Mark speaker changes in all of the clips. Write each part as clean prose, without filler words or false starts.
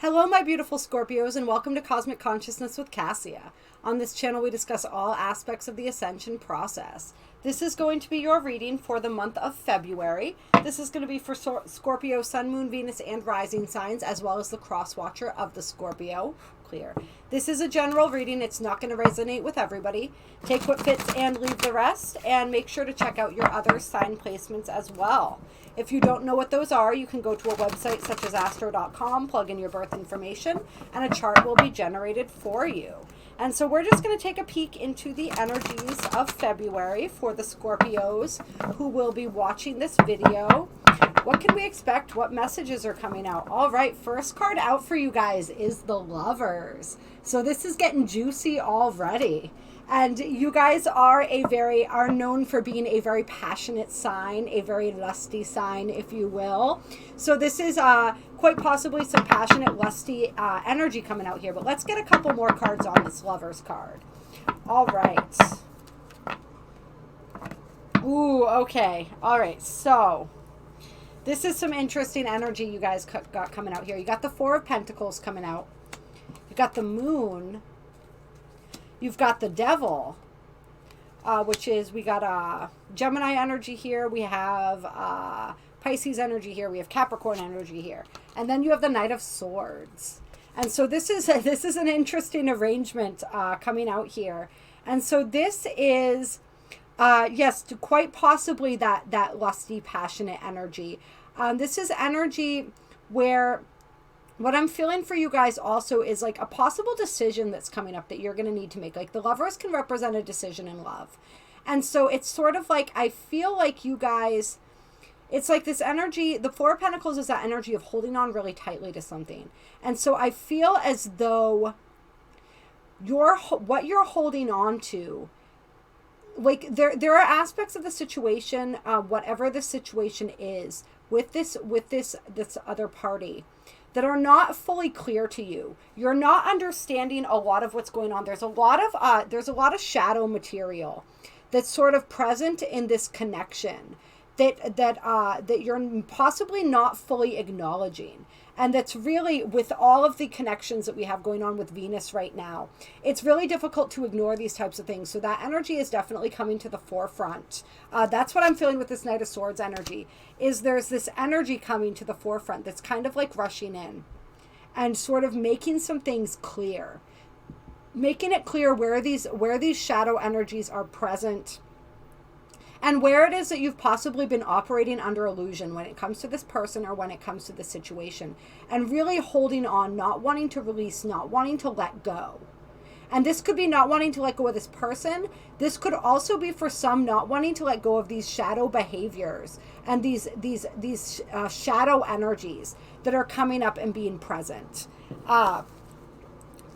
Speaker 1: Hello, my beautiful Scorpios, and welcome to Cosmic Consciousness with Cassia. On this channel, we discuss all aspects of the Ascension process. This is going to be your reading for the month of February. This is going to be for Scorpio, Sun, Moon, Venus, and Rising signs, as well as the cross-watcher of the Scorpio. Clear. This is a general reading. It's not going to resonate with everybody. Take what fits and leave the rest, and make sure to check out your other sign placements as well. If you don't know what those are, you can go to a website such as astro.com, plug in your birth information, and a chart will be generated for you. And so we're just going to take a peek into the energies of February for the Scorpios who will be watching this video. What can we expect? What messages are coming out? All right, first card out for you guys is the Lovers. So this is getting juicy already. And you guys are known for being a very passionate sign, a very lusty sign, if you will. So this is quite possibly some passionate, lusty energy coming out here. But let's get a couple more cards on this Lovers card. All right. Ooh, okay. All right, so this is some interesting energy you guys got coming out here. You got the Four of Pentacles coming out. You got the Moon. You've got the Devil, which is, we got Gemini energy here. We have Pisces energy here. We have Capricorn energy here. And then you have the Knight of Swords. And so this is an interesting arrangement coming out here. And so this is, yes, quite possibly that lusty, passionate energy. This is energy where what I'm feeling for you guys also is like a possible decision that's coming up that you're going to need to make. Like the Lovers can represent a decision in love. And so it's sort of like, I feel like you guys, it's like this energy, the Four of Pentacles is that energy of holding on really tightly to something. And so I feel as though what you're holding on to, like there are aspects of the situation, whatever the situation is with this other party, that are not fully clear to you. You're not understanding a lot of what's going on. There's a lot of shadow material that's sort of present in this connection that you're possibly not fully acknowledging. And that's really, with all of the connections that we have going on with Venus right now, it's really difficult to ignore these types of things. So that energy is definitely coming to the forefront. That's what I'm feeling with this Knight of Swords energy, is there's this energy coming to the forefront that's kind of like rushing in and sort of making some things clear. Making it clear where these shadow energies are present, and where it is that you've possibly been operating under illusion when it comes to this person or when it comes to the situation, and really holding on, not wanting to release, not wanting to let go. And this could be not wanting to let go of this person. This could also be for some not wanting to let go of these shadow behaviors and these shadow energies that are coming up and being present.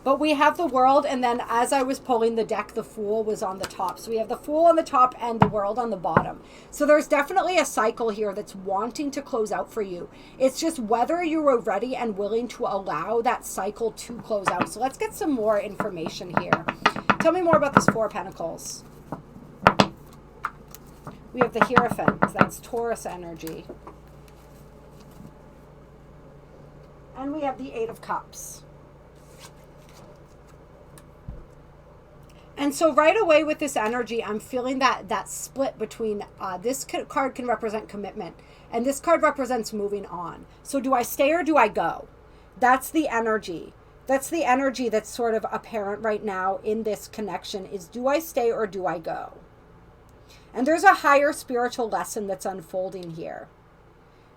Speaker 1: But we have the World, and then as I was pulling the deck, the Fool was on the top. So we have the Fool on the top and the World on the bottom. So there's definitely a cycle here that's wanting to close out for you. It's just whether you are ready and willing to allow that cycle to close out. So let's get some more information here. Tell me more about this Four of Pentacles. We have the Hierophant. That's Taurus energy. And we have the Eight of Cups. And so right away with this energy, I'm feeling that split between this card can represent commitment, and this card represents moving on. So do I stay or do I go? That's the energy. That's the energy that's sort of apparent right now in this connection, is do I stay or do I go? And there's a higher spiritual lesson that's unfolding here.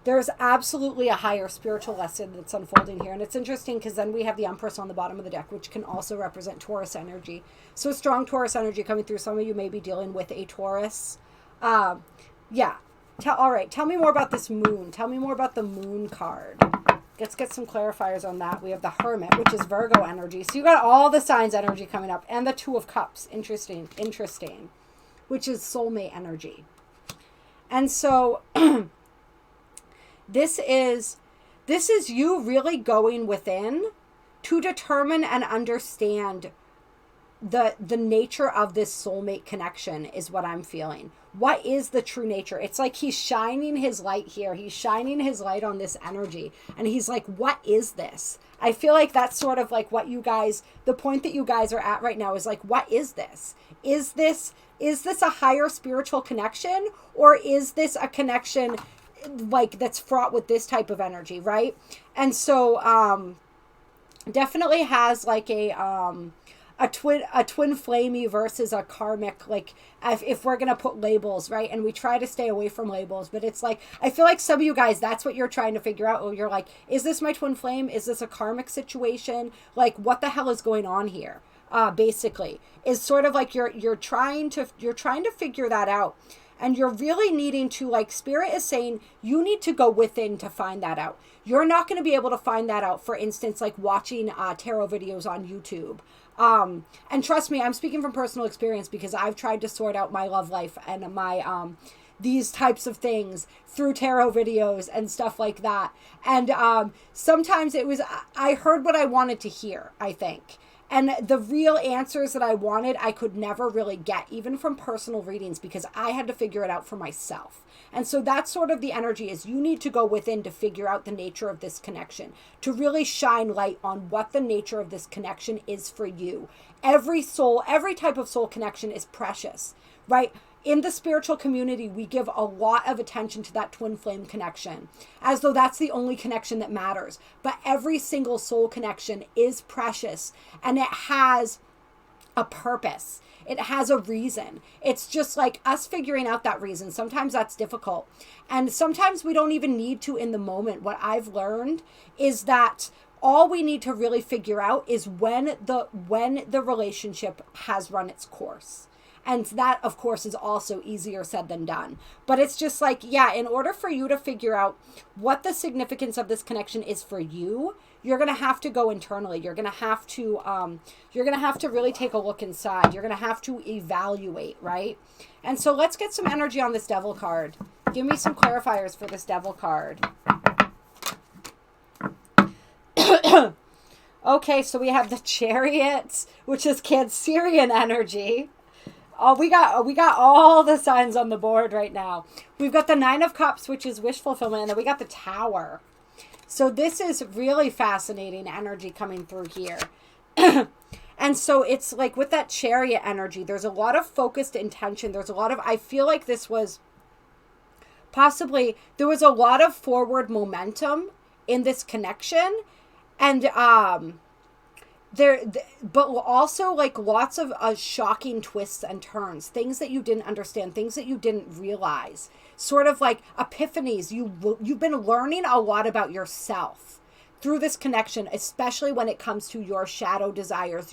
Speaker 1: There's absolutely a higher spiritual lesson that's unfolding here. And it's interesting because then we have the Empress on the bottom of the deck, which can also represent Taurus energy. So strong Taurus energy coming through. Some of you may be dealing with a Taurus. Yeah. All right. Tell me more about this Moon. Tell me more about the Moon card. Let's get some clarifiers on that. We have the Hermit, which is Virgo energy. So you got all the signs energy coming up. And the Two of Cups. Interesting. Which is soulmate energy. And so This is you really going within to determine and understand the nature of this soulmate connection is what I'm feeling. What is the true nature? It's like he's shining his light here. He's shining his light on this energy. And he's like, what is this? I feel like that's sort of like what you guys, the point that you guys are at right now is like, what is this? Is this a higher spiritual connection? Or is this a connection like that's fraught with this type of energy, right? And so definitely has like a twin flamey versus a karmic, like if we're gonna put labels, right? And we try to stay away from labels, but it's like I feel like some of you guys, that's what you're trying to figure out. Oh, you're like, is this my twin flame? Is this a karmic situation? Like, what the hell is going on here? Basically is sort of like you're trying to figure that out. And you're really needing to, like, Spirit is saying you need to go within to find that out. You're not going to be able to find that out, for instance, like watching tarot videos on YouTube. And trust me, I'm speaking from personal experience because I've tried to sort out my love life and my these types of things through tarot videos and stuff like that. And sometimes it was, I heard what I wanted to hear, I think. And the real answers that I wanted, I could never really get, even from personal readings, because I had to figure it out for myself. And so that's sort of the energy, is you need to go within to figure out the nature of this connection, to really shine light on what the nature of this connection is for you. Every soul, every type of soul connection is precious, right? In the spiritual community, we give a lot of attention to that twin flame connection, as though that's the only connection that matters. But every single soul connection is precious, and it has a purpose. It has a reason. It's just like us figuring out that reason. Sometimes that's difficult. And sometimes we don't even need to in the moment. What I've learned is that all we need to really figure out is when the relationship has run its course. And that, of course, is also easier said than done. But it's just like, yeah, in order for you to figure out what the significance of this connection is for you, you're going to have to go internally. You're going to have to really take a look inside. You're going to have to evaluate, right? And so let's get some energy on this Devil card. Give me some clarifiers for this Devil card. Okay, so we have the Chariot, which is Cancerian energy. Oh, we got all the signs on the board right now. We've got the Nine of Cups, which is wish fulfillment, and then we got the Tower. So this is really fascinating energy coming through here. And so it's like with that Chariot energy, there's a lot of focused intention. There's a lot of, I feel like this was possibly, there was a lot of forward momentum in this connection. And, but also like lots of shocking twists and turns, things that you didn't understand, things that you didn't realize, sort of like epiphanies. You've been learning a lot about yourself through this connection, especially when it comes to your shadow desires,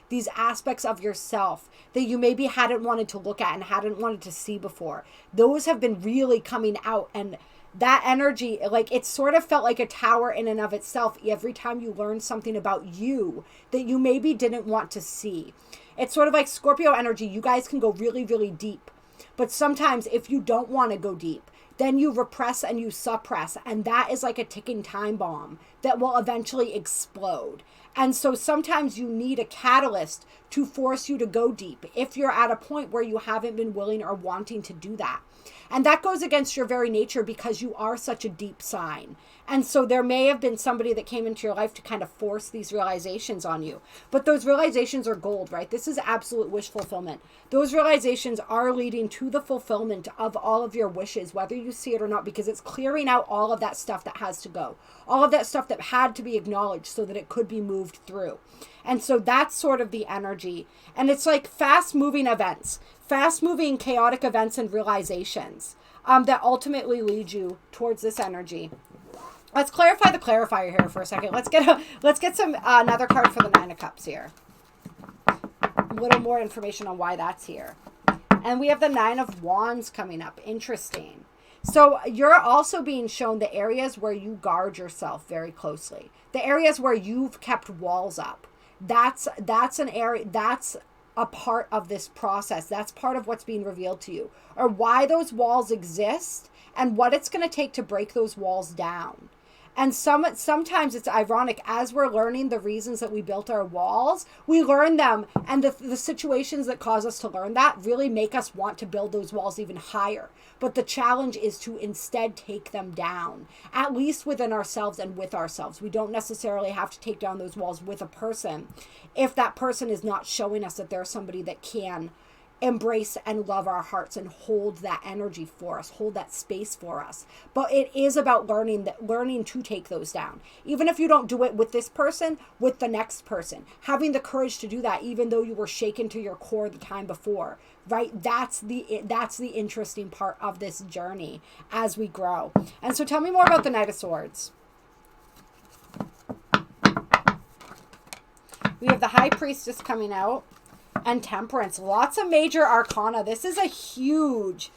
Speaker 1: these aspects of yourself that you maybe hadn't wanted to look at and hadn't wanted to see before. Those have been really coming out, and that energy, like, it sort of felt like a tower in and of itself every time you learned something about you that you maybe didn't want to see. It's sort of like Scorpio energy. You guys can go really, really deep. But sometimes if you don't want to go deep, then you repress and you suppress. And that is like a ticking time bomb that will eventually explode. And so sometimes you need a catalyst to force you to go deep if you're at a point where you haven't been willing or wanting to do that. And that goes against your very nature because you are such a deep sign. And so there may have been somebody that came into your life to kind of force these realizations on you. But those realizations are gold, right? This is absolute wish fulfillment. Those realizations are leading to the fulfillment of all of your wishes, whether you see it or not, because it's clearing out all of that stuff that has to go. All of that stuff that had to be acknowledged so that it could be moved through. And so that's sort of the energy. And it's like fast-moving events. Fast-moving, chaotic events and realizations that ultimately lead you towards this energy. Let's clarify the clarifier here for a second. Let's get some another card for the Nine of Cups here. A little more information on why that's here. And we have the Nine of Wands coming up. Interesting. So you're also being shown the areas where you guard yourself very closely. The areas where you've kept walls up. That's an area, that's a part of this process. That's part of what's being revealed to you, or why those walls exist and what it's going to take to break those walls down. And sometimes it's ironic, as we're learning the reasons that we built our walls, we learn them, and the situations that cause us to learn that really make us want to build those walls even higher. But the challenge is to instead take them down, at least within ourselves and with ourselves. We don't necessarily have to take down those walls with a person if that person is not showing us that there's somebody that can embrace and love our hearts and hold that energy for us, hold that space for us. But it is about learning to take those down. Even if you don't do it with this person, with the next person, having the courage to do that, even though you were shaken to your core the time before, right? That's the interesting part of this journey as we grow. And so tell me more about the Knight of Swords. We have the High Priestess coming out. And Temperance. Lots of major arcana. This is a huge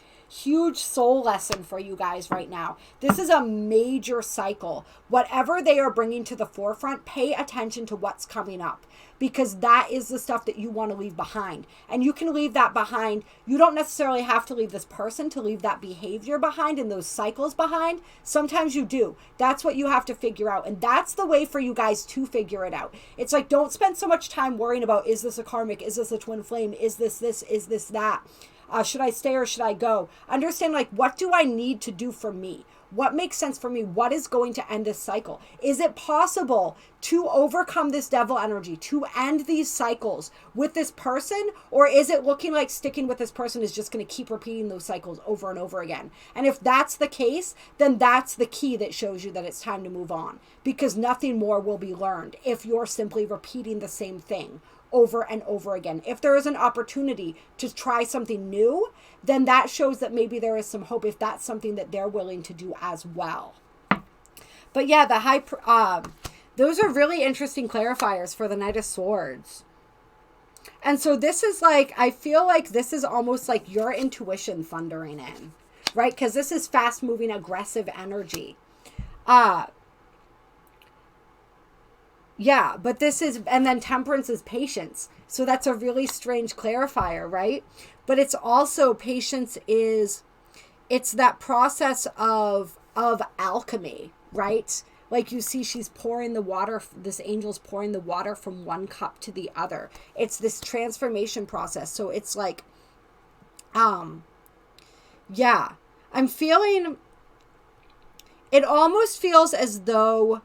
Speaker 1: soul lesson for you guys right now. This is a major cycle. Whatever they are bringing to the forefront, pay attention to what's coming up, because that is the stuff that you want to leave behind. And you can leave that behind. You don't necessarily have to leave this person to leave that behavior behind and those cycles behind. Sometimes you do. That's what you have to figure out. And that's the way for you guys to figure it out. It's like, don't spend so much time worrying about, is this a karmic? Is this a twin flame? Is this this? Is this that? Should I stay or should I go? Understand, like, what do I need to do for me? What makes sense for me? What is going to end this cycle? Is it possible to overcome this devil energy, to end these cycles with this person? Or is it looking like sticking with this person is just going to keep repeating those cycles over and over again? And if that's the case, then that's the key that shows you that it's time to move on, because nothing more will be learned if you're simply repeating the same thing over and over again. If there is an opportunity to try something new, then that shows that maybe there is some hope if that's something that they're willing to do as well. But yeah, those are really interesting clarifiers for the Knight of Swords. And so this is like, I feel like this is almost like your intuition thundering in, right? Because this is fast moving, aggressive energy. Yeah, but this is, and then Temperance is patience. So that's a really strange clarifier, right? But it's also, patience is, it's that process of alchemy, right? Like you see, she's pouring the water, this angel's pouring the water from one cup to the other. It's this transformation process. So it's like, yeah, I'm feeling, it almost feels as though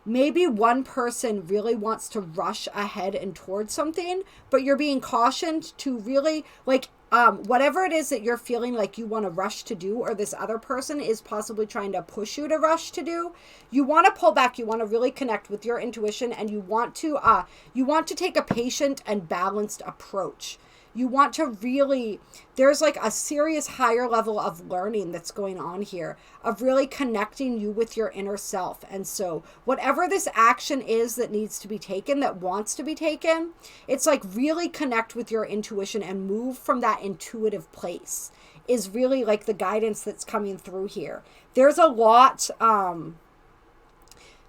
Speaker 1: maybe one person really wants to rush ahead and towards something, but you're being cautioned to really, like, whatever it is that you're feeling like you want to rush to do, or this other person is possibly trying to push you to rush to do, you want to pull back. You want to really connect with your intuition, and you want to take a patient and balanced approach. You want to really, there's like a serious higher level of learning that's going on here, of really connecting you with your inner self. And so whatever this action is that needs to be taken, that wants to be taken, it's like really connect with your intuition and move from that intuitive place is really like the guidance that's coming through here. There's a lot,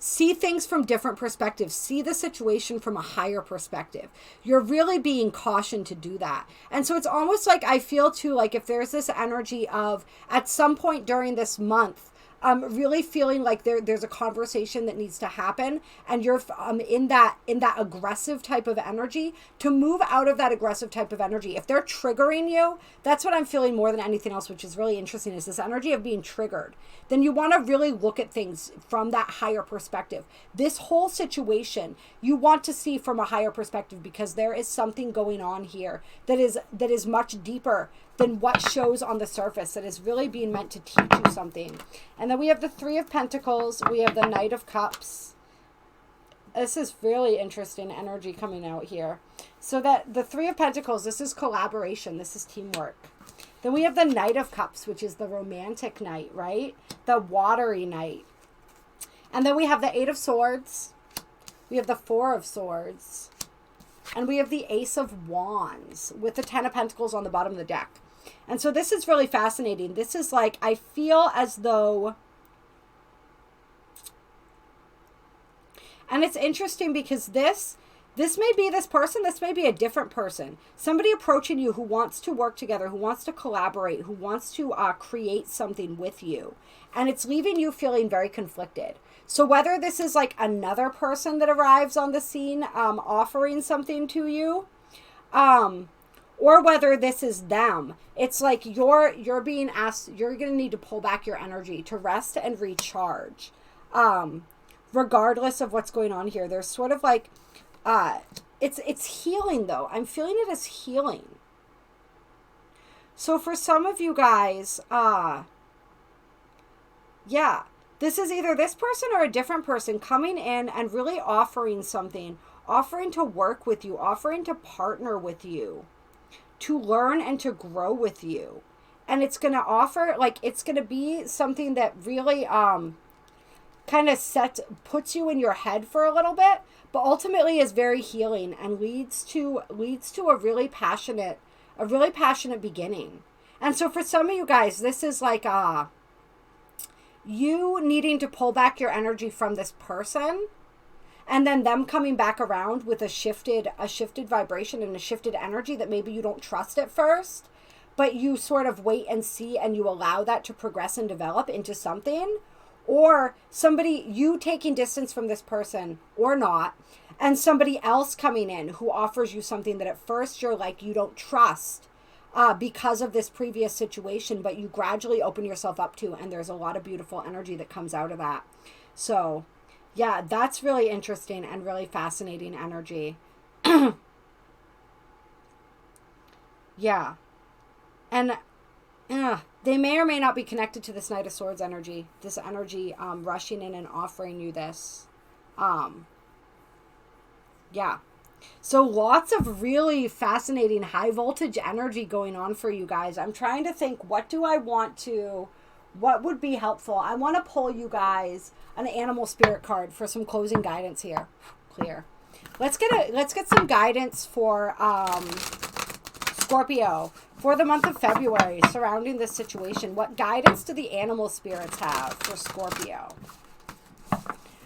Speaker 1: see things from different perspectives. See the situation from a higher perspective. You're really being cautioned to do that. And so it's almost like, I feel too, like if there's this energy of, at some point during this month, really feeling like there's a conversation that needs to happen, and you're in that aggressive type of energy, to move out of that aggressive type of energy. If they're triggering you, that's what I'm feeling more than anything else, which is really interesting, is this energy of being triggered. Then you want to really look at things from that higher perspective. This whole situation you want to see from a higher perspective, because there is something going on here that is much deeper than what shows on the surface, that is really being meant to teach you something. And then we have the Three of Pentacles. We have the Knight of Cups. This is really interesting energy coming out here. So that the Three of Pentacles, this is collaboration. This is teamwork. Then we have the Knight of Cups, which is the romantic knight, right? The watery knight. And then we have the Eight of Swords. We have the Four of Swords. And we have the Ace of Wands with the Ten of Pentacles on the bottom of the deck. And so this is really fascinating. This is like, I feel as though, and it's interesting because this This may be this person, this may be a different person. Somebody approaching you who wants to work together, who wants to collaborate, who wants to create something with you. And it's leaving you feeling very conflicted. So whether this is like another person that arrives on the scene offering something to you, or whether this is them, it's like you're being asked, you're going to need to pull back your energy to rest and recharge. Regardless of what's going on here, there's sort of like, it's healing though. I'm feeling it as healing. So for some of you guys, yeah, this is either this person or a different person coming in and really offering something, offering to work with you, offering to partner with you, to learn and to grow with you. And it's going to offer, like, it's going to be something that really, kind of puts you in your head for a little bit, but ultimately is very healing and leads to a really passionate beginning. And so for some of you guys, this is like you needing to pull back your energy from this person, and then them coming back around with a shifted vibration and a shifted energy that maybe you don't trust at first, but you sort of wait and see, and you allow that to progress and develop into something. Or somebody, you taking distance from this person or not, and somebody else coming in who offers you something that at first you're like, you don't trust because of this previous situation, but you gradually open yourself up to, and there's a lot of beautiful energy that comes out of that. So yeah, that's really interesting and really fascinating energy. Yeah. And they may or may not be connected to this Knight of Swords energy. This energy rushing in and offering you this. Yeah. So lots of really fascinating high voltage energy going on for you guys. I'm trying to think, what would be helpful? I want to pull you guys an animal spirit card for some closing guidance here. Clear. Let's get some guidance for Scorpio for the month of February surrounding this situation. What guidance do the animal spirits have for Scorpio?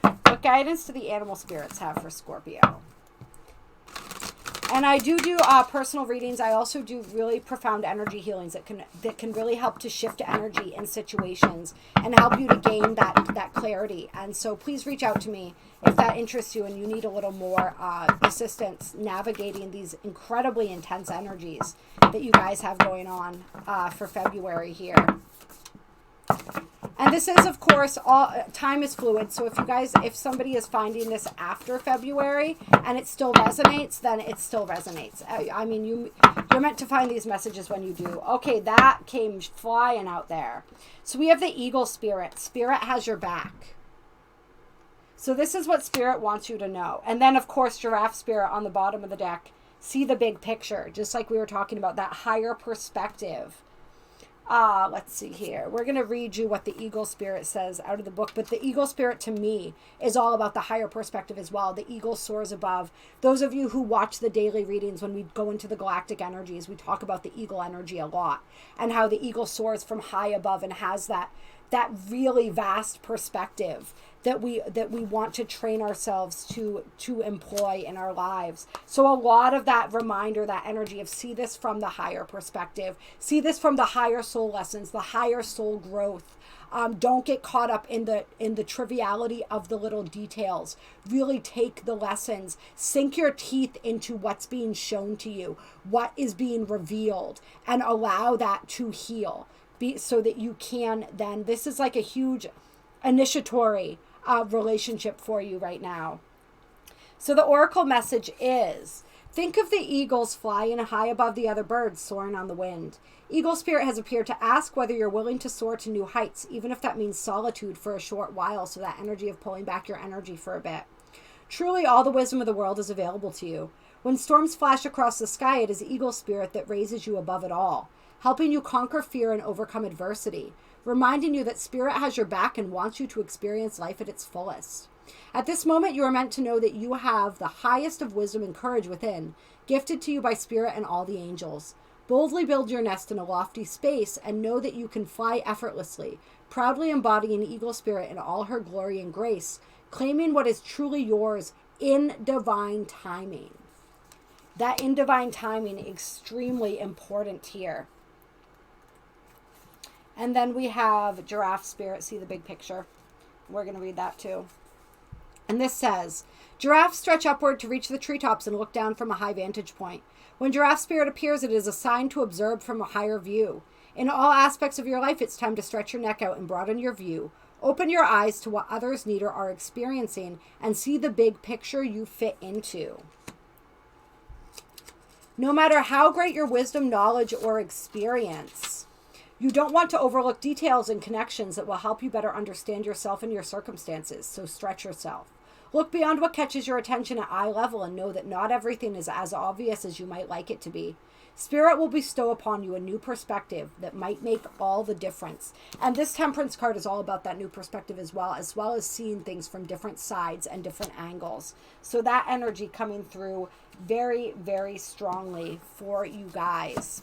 Speaker 1: What guidance do the animal spirits have for Scorpio? And I do personal readings. I also do really profound energy healings that can really help to shift energy in situations and help you to gain that clarity. And so please reach out to me if that interests you and you need a little more assistance navigating these incredibly intense energies that you guys have going on for February here. And this is, of course, time is fluid. So if somebody is finding this after February and it still resonates, then it still resonates. I mean, you're meant to find these messages when you do. Okay, that came flying out there. So we have the eagle spirit. Spirit has your back. So this is what Spirit wants you to know. And then, of course, giraffe spirit on the bottom of the deck. See the big picture, just like we were talking about, that higher perspective. Let's see here. We're going to read you what the eagle spirit says out of the book. But the eagle spirit, to me, is all about the higher perspective as well. The eagle soars above. Those of you who watch the daily readings, when we go into the galactic energies, we talk about the eagle energy a lot, and how the eagle soars from high above and has that really vast perspective that we want to train ourselves to employ in our lives. So a lot of that reminder, that energy of see this from the higher perspective, see this from the higher soul lessons, the higher soul growth. Don't get caught up in the triviality of the little details. Really take the lessons, sink your teeth into what's being shown to you, what is being revealed, and allow that to heal. So that you can then, this is like a huge initiatory relationship for you right now. So the oracle message is, think of the eagles flying high above the other birds, soaring on the wind. Eagle spirit has appeared to ask whether you're willing to soar to new heights, even if that means solitude for a short while. So that energy of pulling back your energy for a bit. Truly, all the wisdom of the world is available to you. When storms flash across the sky, it is eagle spirit that raises you above it all, helping you conquer fear and overcome adversity, reminding you that Spirit has your back and wants you to experience life at its fullest. At this moment, you are meant to know that you have the highest of wisdom and courage within, gifted to you by Spirit and all the angels. Boldly build your nest in a lofty space and know that you can fly effortlessly, proudly embodying eagle spirit in all her glory and grace, claiming what is truly yours in divine timing. That in divine timing, extremely important here. And then we have Giraffe Spirit, see the big picture. We're going to read that too. And this says, giraffes stretch upward to reach the treetops and look down from a high vantage point. When Giraffe Spirit appears, it is a sign to observe from a higher view. In all aspects of your life, it's time to stretch your neck out and broaden your view. Open your eyes to what others need or are experiencing and see the big picture you fit into. No matter how great your wisdom, knowledge, or experience, you don't want to overlook details and connections that will help you better understand yourself and your circumstances, so stretch yourself. Look beyond what catches your attention at eye level and know that not everything is as obvious as you might like it to be. Spirit will bestow upon you a new perspective that might make all the difference. And this Temperance card is all about that new perspective as well as seeing things from different sides and different angles. So that energy coming through very, very strongly for you guys.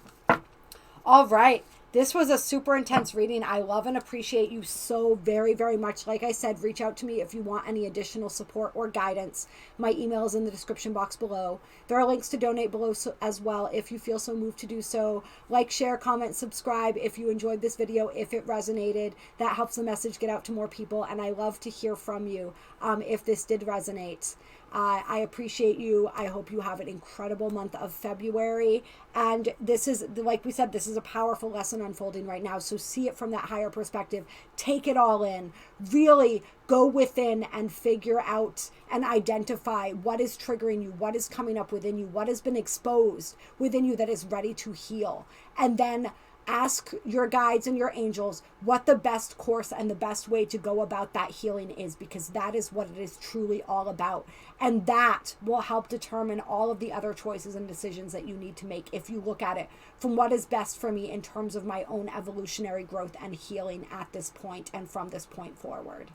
Speaker 1: All right. This was a super intense reading. I love and appreciate you so very, very much. Like I said, reach out to me if you want any additional support or guidance. My email is in the description box below. There are links to donate below as well if you feel so moved to do so. Like, share, comment, subscribe if you enjoyed this video, if it resonated. That helps the message get out to more people, and I love to hear from you if this did resonate. I appreciate you. I hope you have an incredible month of February. And this is, like we said, this is a powerful lesson unfolding right now. So see it from that higher perspective. Take it all in. Really go within and figure out and identify what is triggering you, what is coming up within you, what has been exposed within you that is ready to heal. And then ask your guides and your angels what the best course and the best way to go about that healing is, because that is what it is truly all about. And that will help determine all of the other choices and decisions that you need to make if you look at it from what is best for me in terms of my own evolutionary growth and healing at this point and from this point forward.